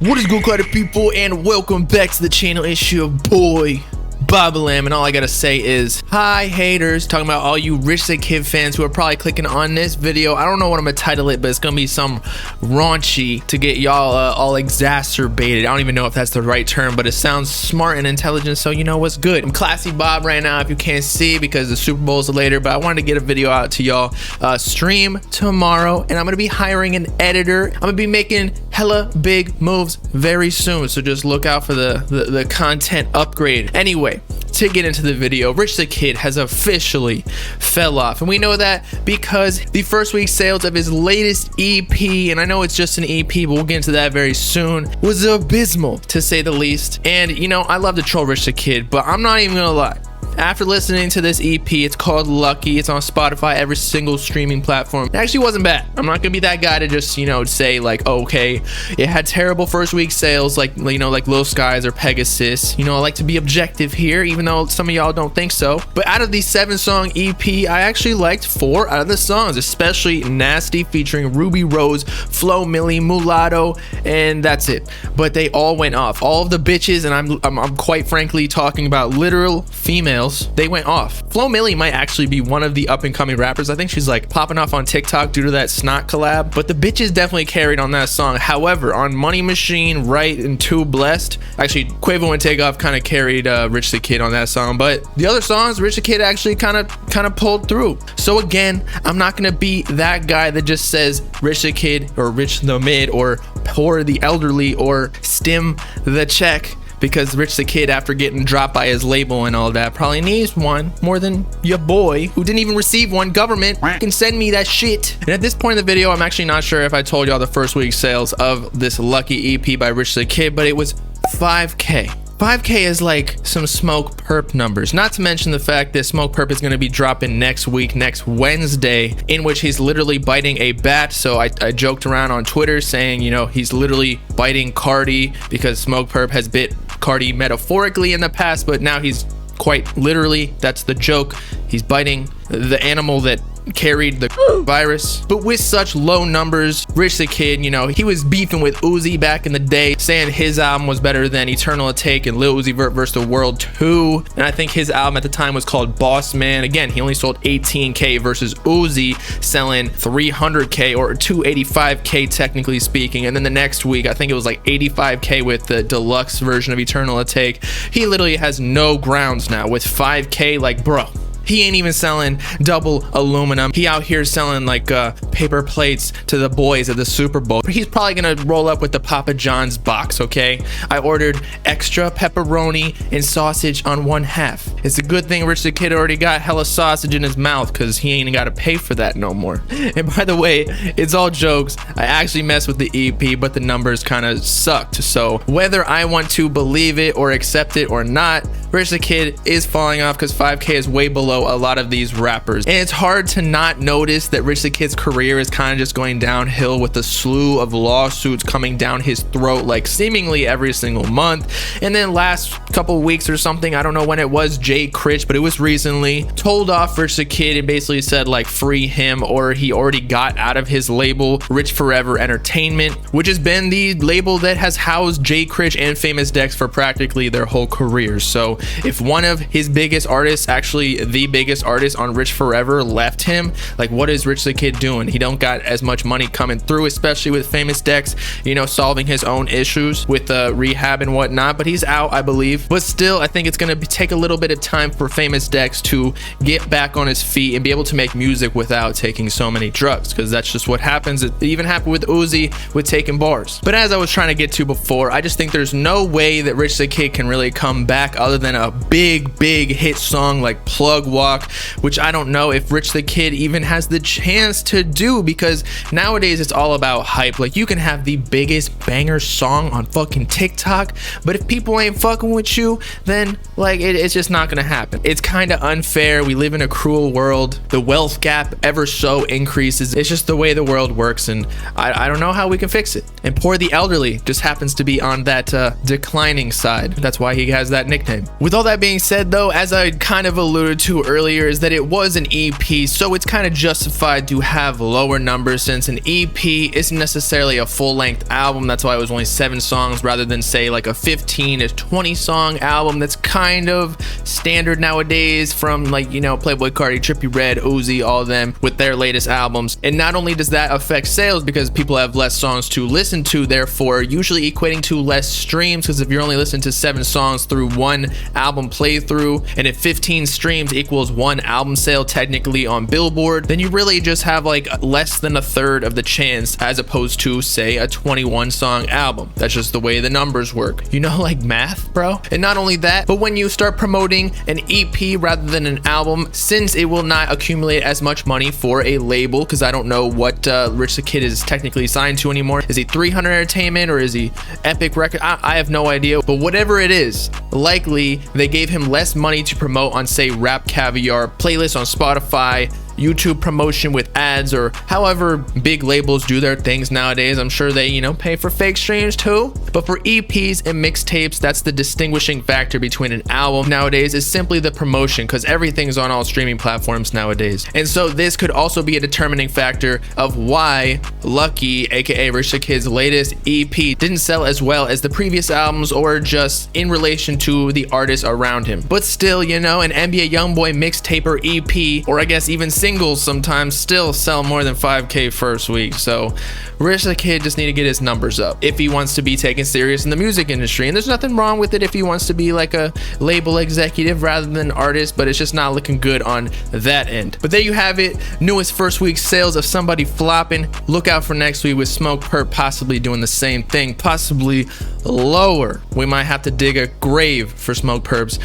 What is good, Credit people, and welcome back to the channel. It's your boy Bobalam, and all I gotta say is hi haters, talking about all you Rich the Kid fans who are probably clicking on this video. I don't know what I'm gonna title it, but it's gonna be some raunchy to get y'all all exacerbated. I don't even know if that's the right term, but it sounds smart and intelligent, so you know what's good. I'm Classy Bob right now if you can't see because the Super Bowl's later, but I wanted to get a video out to y'all. Stream tomorrow, and I'm gonna be hiring an editor. I'm gonna be making hella big moves very soon, so just look out for the content upgrade. Anyway, to get into the video, Rich the Kid has officially fell off, and we know that because the first week sales of his latest EP, and I know it's just an EP, but we'll get into that very soon, was abysmal to say the least. And you know, I love to troll Rich the Kid, but I'm not even gonna lie. After listening to this EP, it's called Lucky. It's on Spotify, every single streaming platform. It actually wasn't bad. I'm not gonna be that guy to just, you know, say like, okay, it had terrible first week sales like, you know, like Lil Skies or Pegasus. You know, I like to be objective here, even though some of y'all don't think so. But out of the 7-song EP, I actually liked 4 out of the songs, especially Nasty featuring Ruby Rose, Flo Milli, Mulatto, and that's it. But they all went off. All of the bitches, and I'm quite frankly talking about literal females, they went off. Flo Milli might actually be one of the up-and-coming rappers. I think she's like popping off on TikTok due to that Snot collab, but the bitches definitely carried on that song. However, on Money Machine, Right, and Too Blessed, actually Quavo and Takeoff kind of carried Rich the Kid on that song, but the other songs, Rich the Kid actually kind of pulled through. So again, I'm not gonna be that guy that just says Rich the Kid or Rich the Mid or Poor the Elderly or Stim the Check, because Rich the Kid, after getting dropped by his label and all that, probably needs one more than your boy who didn't even receive one. Government can send me that shit. And at this point in the video, I'm actually not sure if I told y'all the first week sales of this Lucky EP by Rich the Kid, but it was 5K. 5K is like some Smoke Perp numbers, not to mention the fact that Smoke Perp is going to be dropping next week, next Wednesday, in which he's literally biting a bat. So I joked around on Twitter saying, you know, he's literally biting Cardi because Smoke Perp has bit Cardi metaphorically in the past, but now he's quite literally, that's the joke, he's biting the animal that carried the virus. But with such low numbers, Rich the Kid, you know, he was beefing with Uzi back in the day, saying his album was better than Eternal Atake and Lil Uzi Vert vs. the World 2. And I think his album at the time was called Boss Man. Again, he only sold 18K versus Uzi selling 300K or 285K technically speaking. And then the next week, I think it was like 85K with the deluxe version of Eternal Atake. He literally has no grounds now with 5K. Like, bro, he ain't even selling double aluminum. He out here selling like paper plates to the boys at the Super Bowl. He's probably gonna roll up with the Papa John's box, okay? I ordered extra pepperoni and sausage on 1/2. It's a good thing Rich the Kid already got hella sausage in his mouth because he ain't gotta pay for that no more. And by the way, it's all jokes. I actually messed with the EP, but the numbers kind of sucked. So whether I want to believe it or accept it or not, Rich the Kid is falling off because 5K is way below a lot of these rappers. And it's hard to not notice that Rich the Kid's career is kind of just going downhill with a slew of lawsuits coming down his throat like seemingly every single month. And then last couple weeks or something, I don't know when it was, Jay Critch, but it was recently, told off Rich the Kid and basically said like free him, or he already got out of his label, Rich Forever Entertainment, which has been the label that has housed Jay Critch and Famous Dex for practically their whole careers. So if one of his biggest artists, actually the biggest artist on Rich Forever, left him, like what is Rich the Kid doing? He don't got as much money coming through, especially with Famous Dex, you know, solving his own issues with rehab and whatnot, but he's out, I believe. But still, I think it's gonna take a little bit of time for Famous Dex to get back on his feet and be able to make music without taking so many drugs, because that's just what happens. It even happened with Uzi with taking bars. But as I was trying to get to before, I just think there's no way that Rich the Kid can really come back other than a big hit song like Plug Walk, which I don't know if Rich the Kid even has the chance to do, because nowadays it's all about hype. Like, you can have the biggest banger song on fucking TikTok, but if people ain't fucking with you, then like it's just not gonna happen. It's kind of unfair. We live in a cruel world. The wealth gap ever so increases. It's just the way the world works, and I don't know how we can fix it. And Poor the Elderly just happens to be on that declining side. That's why he has that nickname. With all that being said though, as I kind of alluded to earlier, is that it was an EP, so it's kind of justified to have lower numbers since an EP isn't necessarily a full-length album. That's why it was only 7 songs rather than say like a 15 to 20 song album. That's kind of standard nowadays from like, you know, Playboi Carti, Trippie Redd, Uzi, all of them with their latest albums. And not only does that affect sales because people have less songs to listen to, therefore usually equating to less streams, because if you're only listening to 7 songs through one album playthrough, and if 15 streams equals 1 album sale technically on Billboard, then you really just have like less than a third of the chance as opposed to say a 21 song album. That's just the way the numbers work, you know, like math, bro. And not only that, but when you start promoting an EP rather than an album, since it will not accumulate as much money for a label, because I don't know what Rich the Kid is technically signed to anymore. Is he 300 Entertainment or is he Epic Record? I have no idea, but whatever it is, likely they gave him less money to promote on say Rap Caviar, playlists on Spotify, YouTube promotion with ads, or however big labels do their things nowadays. I'm sure they, you know, pay for fake streams too. But for EPs and mixtapes, that's the distinguishing factor between an album nowadays, is simply the promotion, because everything's on all streaming platforms nowadays. And so this could also be a determining factor of why Lucky, aka Rich the Kid's latest EP, didn't sell as well as the previous albums, or just in relation to the artists around him. But still, you know, an NBA Youngboy mixtape or EP, or I guess even singles sometimes, still sell more than 5K first week. So Rich the Kid just need to get his numbers up if he wants to be taken serious in the music industry. And there's nothing wrong with it if he wants to be like a label executive rather than an artist, but it's just not looking good on that end. But there you have it, newest first week sales of somebody flopping. Look out for next week with Smokepurpp possibly doing the same thing, possibly lower. We might have to dig a grave for Smokepurpp's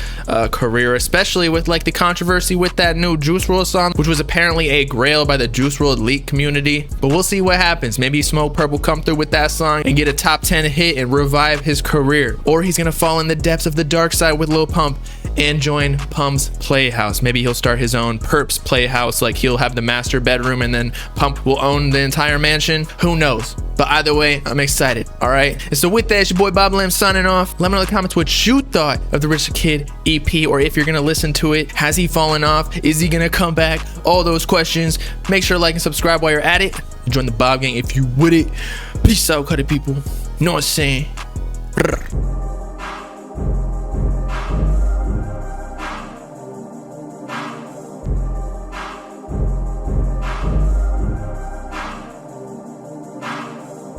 career, especially with like the controversy with that new Juice WRLD song, which was apparently a grail by the Juice WRLD elite community. But we'll see what happens. Maybe Smokepurpp will come through with that song and get a top 10 hit and revive his career, or he's gonna fall in the depths of the dark side with Lil Pump and join Pump's Playhouse. Maybe he'll start his own Purpp's Playhouse, like he'll have the master bedroom and then Pump will own the entire mansion. Who knows? But either way, I'm excited. All right. And so with that, it's your boy Bob Lamb signing off. Let me know in the comments what you thought of the Rich the Kid EP, or if you're gonna listen to it. Has he fallen off? Is he gonna come back? All those questions. Make sure to like and subscribe while you're at it. Join the Bob Gang if you would it. Peace out, cutty people. Know what I'm saying?